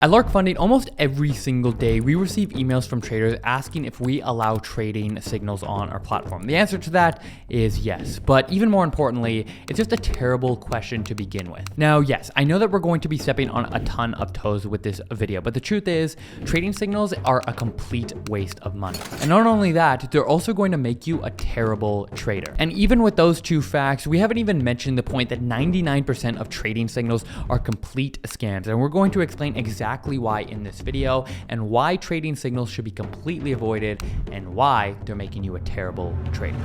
At Lark Funding, almost every single day, we receive emails from traders asking if we allow trading signals on our platform. The answer to that is yes, but even more importantly, it's just a terrible question to begin with. Now, yes, I know that we're going to be stepping on a ton of toes with this video, but the truth is, trading signals are a complete waste of money. And not only that, they're also going to make you a terrible trader. And even with those two facts, we haven't even mentioned the point that 99% of trading signals are complete scams, and we're going to explain exactly why in this video, and why trading signals should be completely avoided, and why they're making you a terrible trader.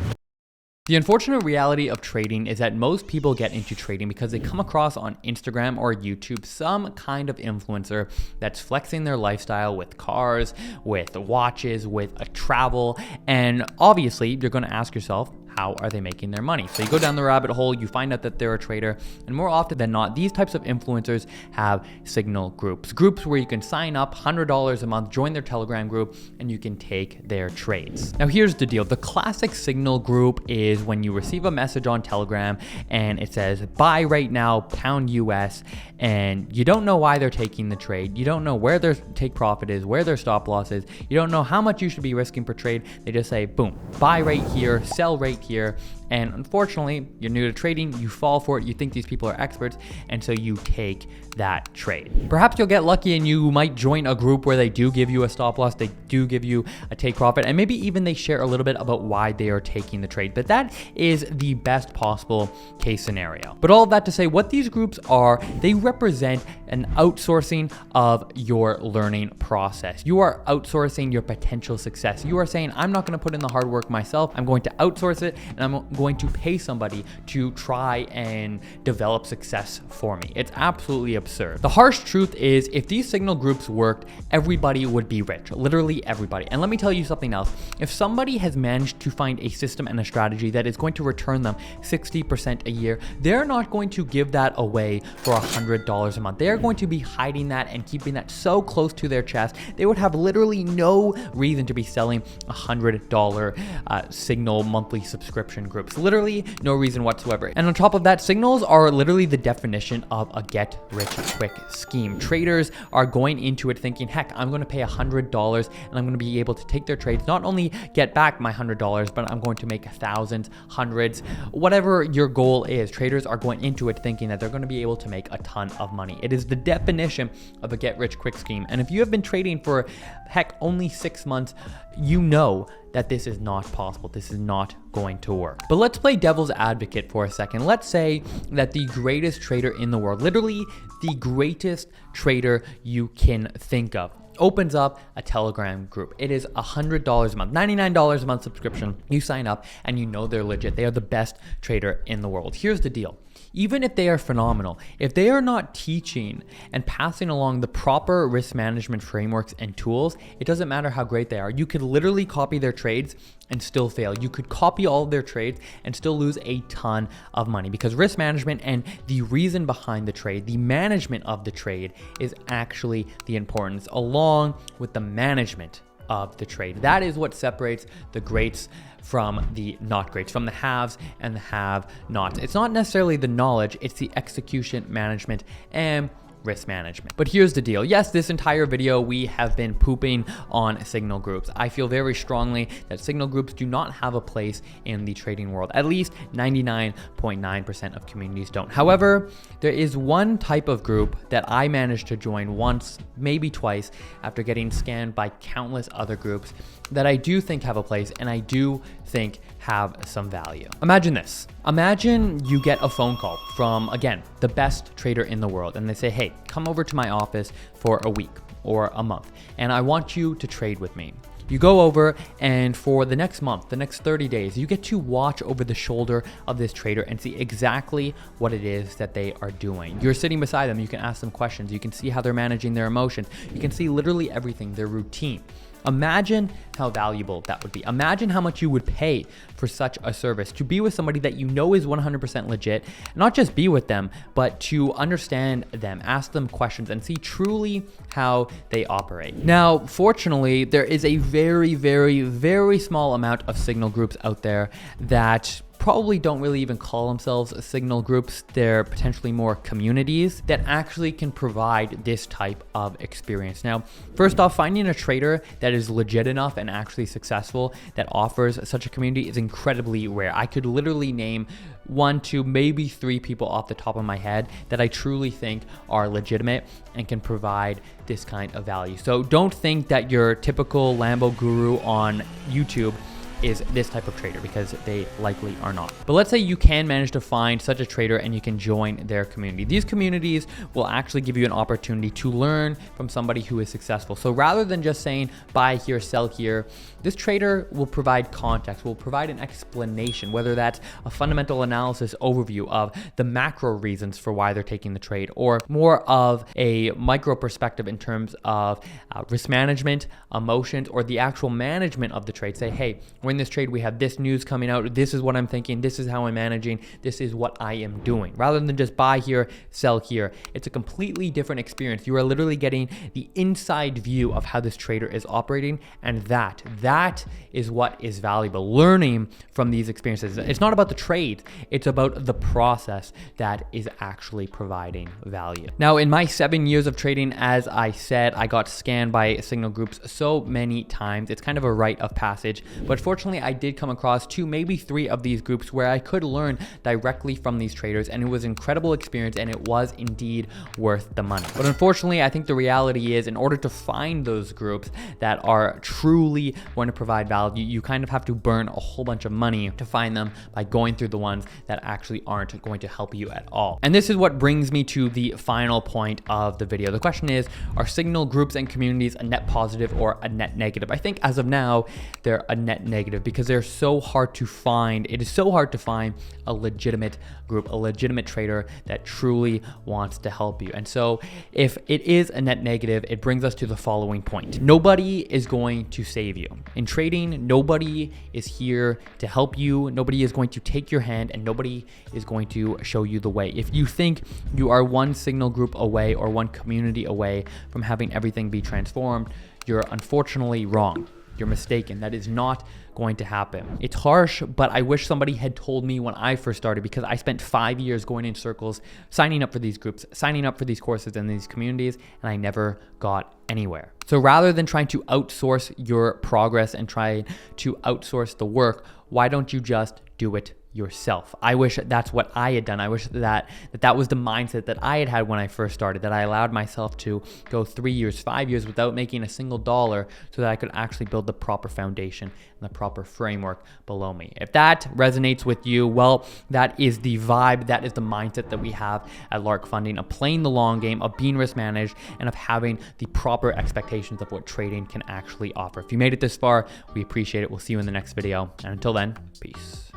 The unfortunate reality of trading is that most people get into trading because they come across on Instagram or YouTube some kind of influencer that's flexing their lifestyle with cars, with watches, with a travel, and obviously you're going to ask yourself, how are they making their money? So you go down the rabbit hole, you find out that they're a trader, and more often than not, these types of influencers have signal groups where you can sign up $100 a month, join their Telegram group, and you can take their trades. Now here's the deal. The classic signal group is when you receive a message on Telegram and it says buy right now, pound US, and you don't know why they're taking the trade. You don't know where their take profit is, where their stop loss is. You don't know how much you should be risking per trade. They just say, boom, buy right here, sell right here. And unfortunately, you're new to trading, you fall for it, you think these people are experts, and so you take that trade. Perhaps you'll get lucky and you might join a group where they do give you a stop loss, they do give you a take profit, and maybe even they share a little bit about why they are taking the trade. But that is the best possible case scenario. But all of that to say, what these groups are, they represent an outsourcing of your learning process. You are outsourcing your potential success. You are saying, I'm not going to put in the hard work myself, I'm going to outsource it, and I'm going to pay somebody to try and develop success for me. It's absolutely absurd. The harsh truth is, if these signal groups worked, everybody would be rich, literally everybody. And let me tell you something else. If somebody has managed to find a system and a strategy that is going to return them 60% a year, they're not going to give that away for $100 a month. They're going to be hiding that and keeping that so close to their chest. They would have literally no reason to be selling $100 signal monthly subscription groups. Literally no reason whatsoever. And on top of that, signals are literally the definition of a get rich quick scheme. Traders are going into it thinking, heck, I'm going to pay $100 and I'm going to be able to take their trades, not only get back my $100, but I'm going to make thousands, hundreds, whatever your goal is. Traders are going into it thinking that they're going to be able to make a ton of money. It is the definition of a get rich quick scheme. And if you have been trading for heck only 6 months, you know that this is not possible. This is not going to work. But let's play devil's advocate for a second. Let's say that the greatest trader in the world, literally the greatest trader you can think of, opens up a Telegram group. It is $100 a month, $99 a month subscription. You sign up and you know they're legit. They are the best trader in the world. Here's the deal. Even if they are phenomenal, if they are not teaching and passing along the proper risk management frameworks and tools, it doesn't matter how great they are. You could literally copy their trades and still fail. You could copy all of their trades and still lose a ton of money, because risk management and the reason behind the trade, the management of the trade, is actually the importance, along with the management of the trade. That is what separates the greats from the not greats, from the haves and the have-nots. It's not necessarily the knowledge, it's the execution, management, and risk management. But here's the deal. Yes, this entire video we have been pooping on signal groups. I feel very strongly that signal groups do not have a place in the trading world. At least 99.9% of communities don't. However, there is one type of group that I managed to join once, maybe twice, after getting scanned by countless other groups that I do think have a place, and I do think have some value. Imagine this. Imagine you get a phone call from, again, the best trader in the world, and they say, hey, come over to my office for a week or a month, and I want you to trade with me. You go over, and for the next month, the next 30 days, you get to watch over the shoulder of this trader and see exactly what it is that they are doing. You're sitting beside them, you can ask them questions, you can see how they're managing their emotions, you can see literally everything, their routine. Imagine how valuable that would be. Imagine how much you would pay for such a service, to be with somebody that you know is 100% legit, not just be with them, but to understand them, ask them questions, and see truly how they operate. Now, fortunately, there is a very, very, very small amount of signal groups out there that probably don't really even call themselves signal groups. They're potentially more communities that actually can provide this type of experience. Now, first off, finding a trader that is legit enough and actually successful that offers such a community is incredibly rare. I could literally name 1, 2, maybe 3 people off the top of my head that I truly think are legitimate and can provide this kind of value. So don't think that your typical Lambo guru on YouTube is this type of trader, because they likely are not. But let's say you can manage to find such a trader and you can join their community. These communities will actually give you an opportunity to learn from somebody who is successful. So rather than just saying buy here, sell here, this trader will provide context, will provide an explanation, whether that's a fundamental analysis overview of the macro reasons for why they're taking the trade, or more of a micro perspective in terms of risk management, emotions, or the actual management of the trade. Say, hey, we're in this trade, we have this news coming out, this is what I'm thinking, this is how I'm managing, this is what I am doing. Rather than just buy here, sell here. It's a completely different experience. You are literally getting the inside view of how this trader is operating, and that is what is valuable. Learning from these experiences. It's not about the trade, it's about the process that is actually providing value. Now, in my 7 years of trading, as I said, I got scanned by signal groups so many times. It's kind of a rite of passage, but fortunately I did come across 2, maybe 3 of these groups where I could learn directly from these traders, and it was an incredible experience, and it was indeed worth the money. But unfortunately, I think the reality is, in order to find those groups that are truly going to provide value, you kind of have to burn a whole bunch of money to find them by going through the ones that actually aren't going to help you at all. And this is what brings me to the final point of the video. The question is, are signal groups and communities a net positive or a net negative? I think as of now, they're a net negative, because they're so hard to find. It is so hard to find a legitimate group, a legitimate trader that truly wants to help you. And so if it is a net negative, it brings us to the following point. Nobody is going to save you. In trading, nobody is here to help you. Nobody is going to take your hand, and nobody is going to show you the way. If you think you are one signal group away or one community away from having everything be transformed, you're unfortunately wrong. You're mistaken. That is not going to happen. It's harsh, but I wish somebody had told me when I first started, because I spent 5 years going in circles, signing up for these groups, signing up for these courses and these communities, and I never got anywhere. So rather than trying to outsource your progress and try to outsource the work, why don't you just do it yourself? I wish that's what I had done. I wish that was the mindset that I had when I first started, that I allowed myself to go 3 years, 5 years without making a single dollar, so that I could actually build the proper foundation and the proper framework below me. If that resonates with you, well, that is the vibe, that is the mindset that we have at Lark Funding, of playing the long game, of being risk managed, and of having the proper expectations of what trading can actually offer. If you made it this far, we appreciate it. We'll see you in the next video. And until then, peace.